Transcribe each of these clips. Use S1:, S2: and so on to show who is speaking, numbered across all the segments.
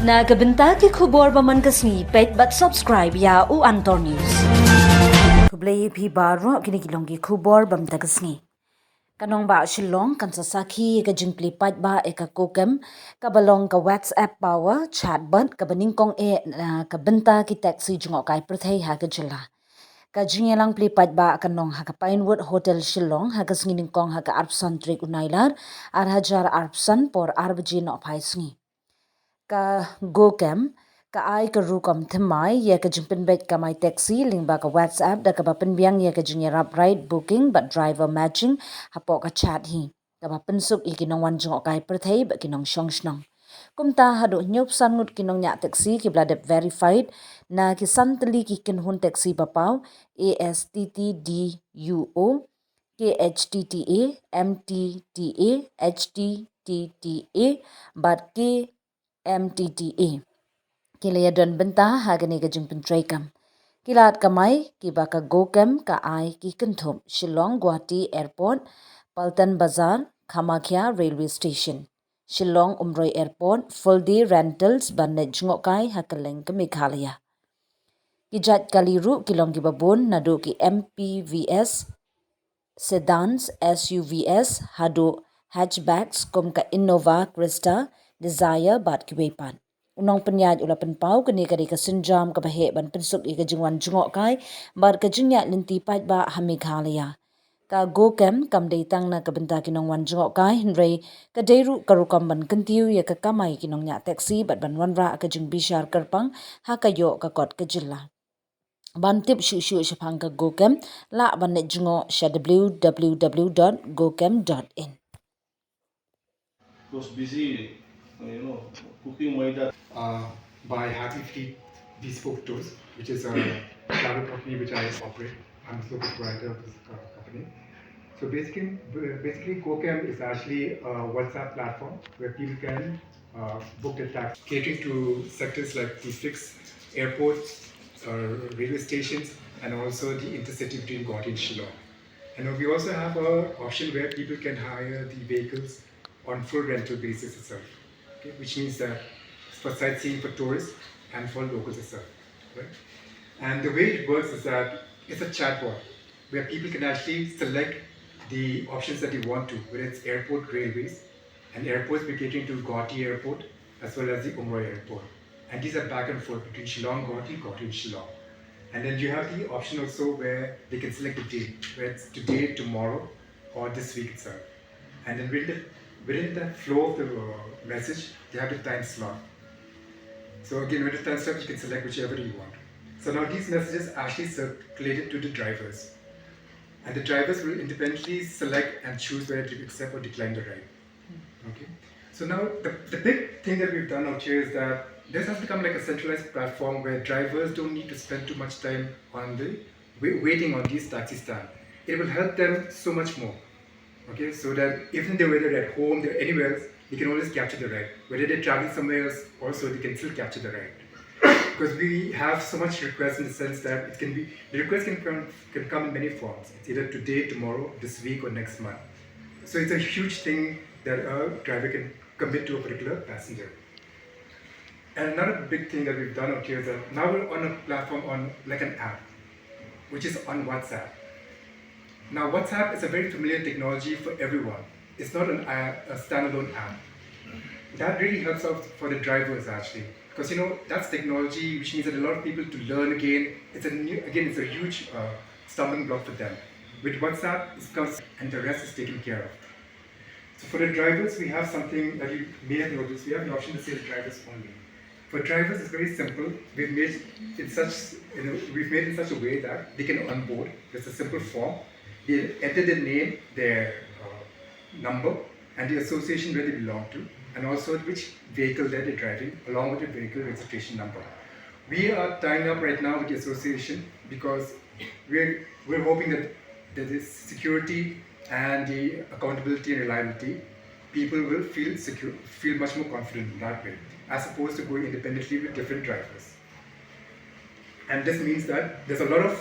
S1: Nagabenta ki khubor baman kasni pet but subscribe ya u Antor News. Kublay phi baro kini kilongki khubor bamta kasni. Kanong ba Shillong kan sasaki ka jingpli pat ba ka GoKem ka balong ka WhatsApp power chatbot ka baningkong ka benta ki taxi jungo kai prathai ha ka jila. Ka jingelang pli pat ba kanong ha ka Pinewood Hotel Shillong ha ka snginingkong ha ka arpsan trik unailar ar hajar arpsan por arbajin of haisngi. Ka GoKem ka ai ka rukom themai ya ka jingpin bet ka mai taxi lingba ka WhatsApp da ka bapen biang ya ka jingerap ride booking but driver matching hapo ka chat hi ka bapen suk ikinong wan jong kai perthai ba kinong shongshnong kumta hado nyop san ngut kinong nya taxi ki bladep verified na ki santali ki kinhun taxi bapau ASTTDUO KHTTA MTTA HTTTA but MTTA. Kilaya don benta hagani ka jingpin traykam. Kilat kamay kiba ka GoKem ka ay kikenthum Shillong Guwahati Airport, Paltan Bazar, Kamakya Railway Station. Shillong Umroi Airport, full day rentals banne jngokay hakaleng ka Meghalaya. Kijat kaliru kilong gibabon nado ki MPVS, sedans, SUVs, hado hatchbacks kum ka Innova Krista, Desire bat kiwepan. Unang penyaj ula penpau kini kari ka sinjam ka bahe ban pensuk i ka jingwan jungok kai bar ka jingya linti pat ba ha Meghalaya. Ka GoKem kam datang na kabenta kinong wan jungok kai hinrei ka deiru karukam ban kentiu ya ka kamay kinong nya taxi bat ban wanra ka jing bishar karpang ha kayo ka kot ka jilla. Bantip shu shapang ka GoKem la ban net jungo sha www.gokem.in.
S2: Was busy, cooking maida.
S3: By Happy Feet Bespoke Tours, which is a travel company which I operate. I'm the sole proprietor of this company. So basically, GoKem is actually a WhatsApp platform where people can book their taxi, catering to sectors like districts, airports, railway stations, and also the intercity between Guwahati and Shillong. And we also have an option where people can hire the vehicles on full rental basis itself, okay? Which means that for sightseeing for tourists and for locals itself, right? And the way it works is that it's a chatbot where people can actually select the options that they want to, whether it's airport, railways, and airports we're catering to Guwahati Airport as well as the Umroi Airport. And these are back and forth between Shillong, Guwahati, Guwahati and Shillong. And then you have the option also where they can select the date, where it's today, tomorrow, or this week itself. And then within that flow of the message, they have the time slot. So again, with the time slot, you can select whichever you want. So now these messages are actually circulated to the drivers. And the drivers will independently select and choose whether to accept or decline the ride. Okay. So now the big thing that we've done out here is that this has become like a centralized platform where drivers don't need to spend too much time on the waiting on these taxi stands. It will help them so much more. Okay, so that even though whether they're at home, they're anywhere else, they can always capture the ride. Whether they're traveling somewhere else, also they can still capture the ride. Because we have so much requests in the sense that the request can come in many forms. It's either today, tomorrow, this week, or next month. So it's a huge thing that a driver can commit to a particular passenger. And another big thing that we've done out here is that now we're on a platform on like an app, which is on WhatsApp. Now WhatsApp is a very familiar technology for everyone. It's not a standalone app. That really helps out for the drivers actually, because that's technology, which means that a lot of people to learn again. It's a huge stumbling block for them. With WhatsApp, it comes and the rest is taken care of. So for the drivers, we have something that you may have noticed. We have an option to say drivers only. For drivers, it's very simple. We've made in such a way that they can onboard. It's a simple form. They enter their name, their number, and the association where they belong to, and also which vehicle that they're driving, along with the vehicle registration number. We are tying up right now with the association because we're hoping that the security and the accountability and reliability, people will feel secure, feel much more confident in that way, as opposed to going independently with different drivers. And this means that there's a lot of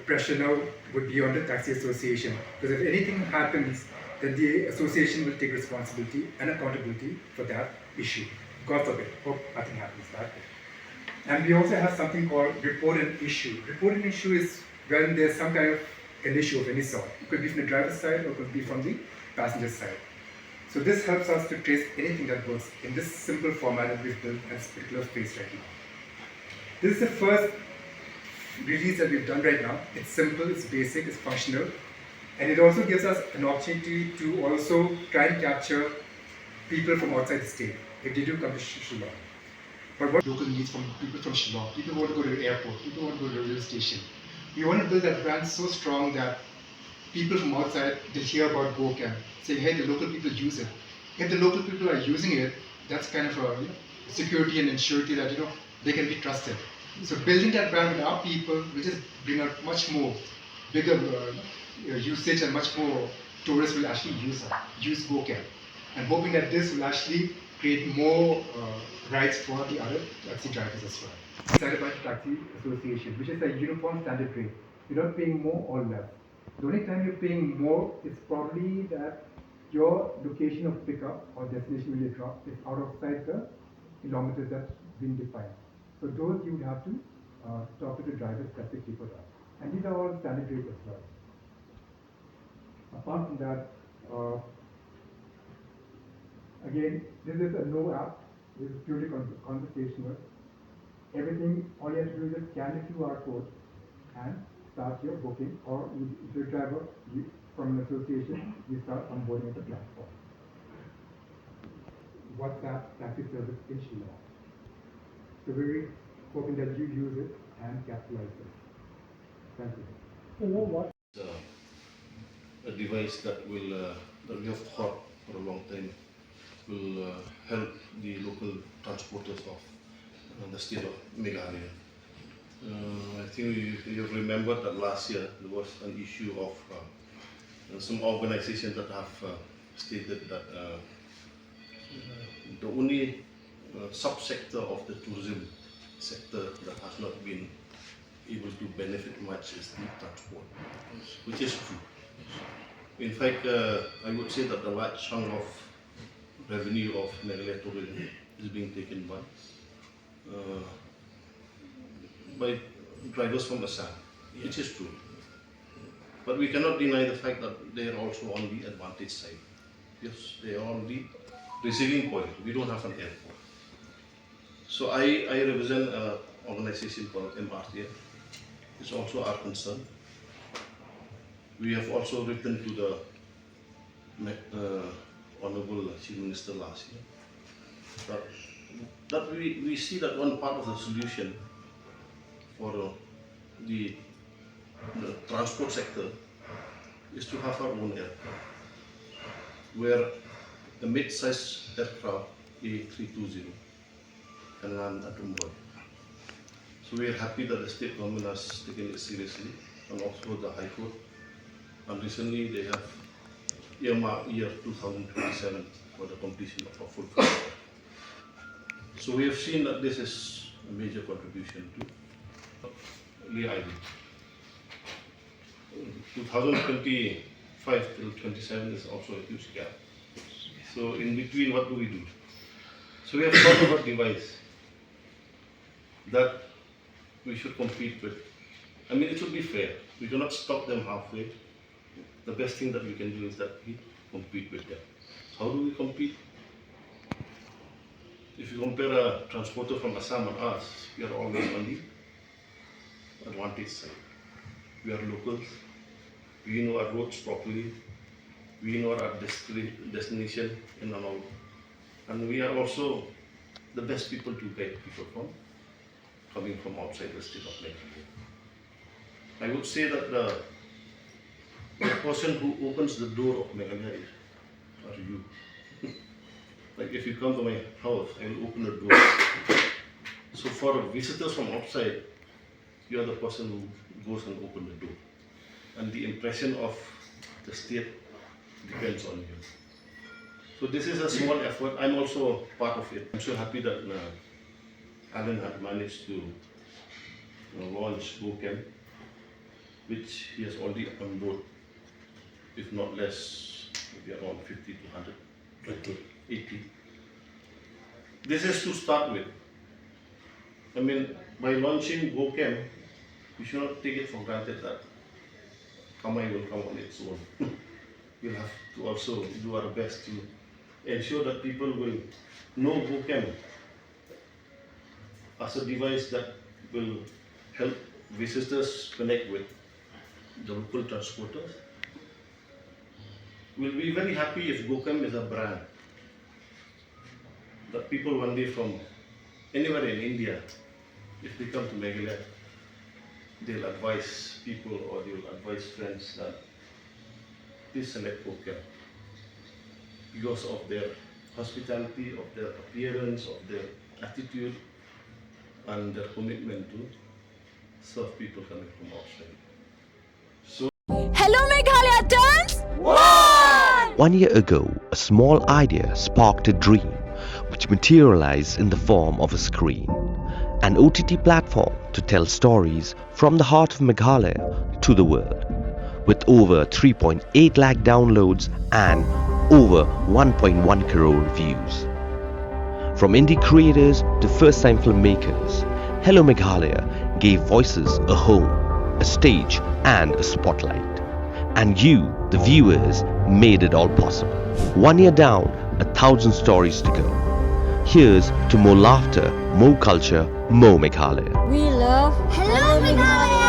S3: pressure now would be on the taxi association, because if anything happens, then the association will take responsibility and accountability for that issue. God forbid, hope nothing happens that way. And we also have something called report an issue. Report an issue is when there's some kind of an issue of any sort. It could be from the driver's side or it could be from the passenger side. So this helps us to trace anything that works in this simple format that we've built at this particular space right now. This is the first release that we've done right now. It's simple, it's basic, it's functional, and it also gives us an opportunity to also try and capture people from outside the state if they do come to Shillong. But what local needs from people from Shillong? People want to go to the airport, people want to go to the railway station. We want to build that brand so strong that people from outside, they hear about GoKem, saying, hey, the local people use it. If the local people are using it, that's kind of a security and surety that they can be trusted. So building that brand with our people will just bring out much more bigger usage, and much more tourists will actually use GoKem. And hoping that this will actually create more rights for the other taxi drivers as well. Decided by the Taxi Association, which is a uniform standard rate. You're not paying more or less. The only time you're paying more is probably that your location of pickup or destination where you drop is outside the kilometers that's been defined. So those you would have to talk to the driver specifically for that. And these are all standard rates as well. Apart from that, again, this is a no app. This is purely conversational. Everything, all you have to do is just scan the QR code and start your booking, or if you're a driver from an association, you start onboarding at the platform. WhatsApp taxi service in Shillong. So we're hoping that you use it and capitalize it. Thank you.
S2: A device that will that we have thought for a long time will help the local transporters of the state of Meghalaya. I think you remember that last year there was an issue of some organizations that have stated that the only subsector of the tourism sector that has not been able to benefit much is the transport, which is true. In fact, I would say that the large chunk of revenue of Meghalaya tourism is being taken by drivers from Assam, which is true. But we cannot deny the fact that they are also on the advantage side. Yes, they are on the receiving point. We don't have an airport. So I represent an organization called MRTF. It's also our concern. We have also written to the Honorable Chief Minister last year that we see that one part of the solution for the transport sector is to have our own airport, where the mid-sized aircraft A320 can land at Mumbai. So we are happy that the state government has taken it seriously, and also the High Court. And recently they have earmarked year 2027 for the completion of a full flight. So we have seen that this is a major contribution to Lee Island. 2025 till 27 is also a huge gap. So in between, what do we do? So we have thought of a device that we should compete with. I mean, it should be fair. We cannot stop them halfway. The best thing that we can do is that we compete with them. How do we compete? If you compare a transporter from Assam and us, we are always on the advantage side. We are locals. We know our roads properly. We know our destination in and out. And we are also the best people to guide people coming from outside the state of Meghalaya. I would say that the person who opens the door of Meghalaya are you. Like if you come to my house, I will open the door. So for visitors from outside, you are the person who goes and opens the door. And the impression of the state depends on you. So this is a small effort. I'm also part of it. I'm so happy that Alan had managed to launch GoKem, which he has already on board, if not less, maybe around 50 to 100, 80. This is to start with. I mean, by launching GoKem, we should not take it for granted that Kamai will come on its own. We'll have to also do our best to ensure that people will know GoKem as a device that will help visitors connect with the local transporters. We'll be very happy if GoKem is a brand that people one day from anywhere in India, if they come to Meghalaya, they'll advise people or they'll advise friends that please select GoKem because of their hospitality, of their appearance, of their attitude, and their commitment to serve people coming from outside. So,
S4: Hello Meghalaya turns 1!
S5: 1 year ago, a small idea sparked a dream which materialized in the form of a screen, an OTT platform to tell stories from the heart of Meghalaya to the world. With over 3.8 lakh downloads and over 1.1 crore views. From indie creators to first-time filmmakers, Hello Meghalaya gave voices a home, a stage and a spotlight. And you, the viewers, made it all possible. 1 year down, 1,000 stories to go. Here's to more laughter, more culture, more Meghalaya.
S4: We love Hello Meghalaya!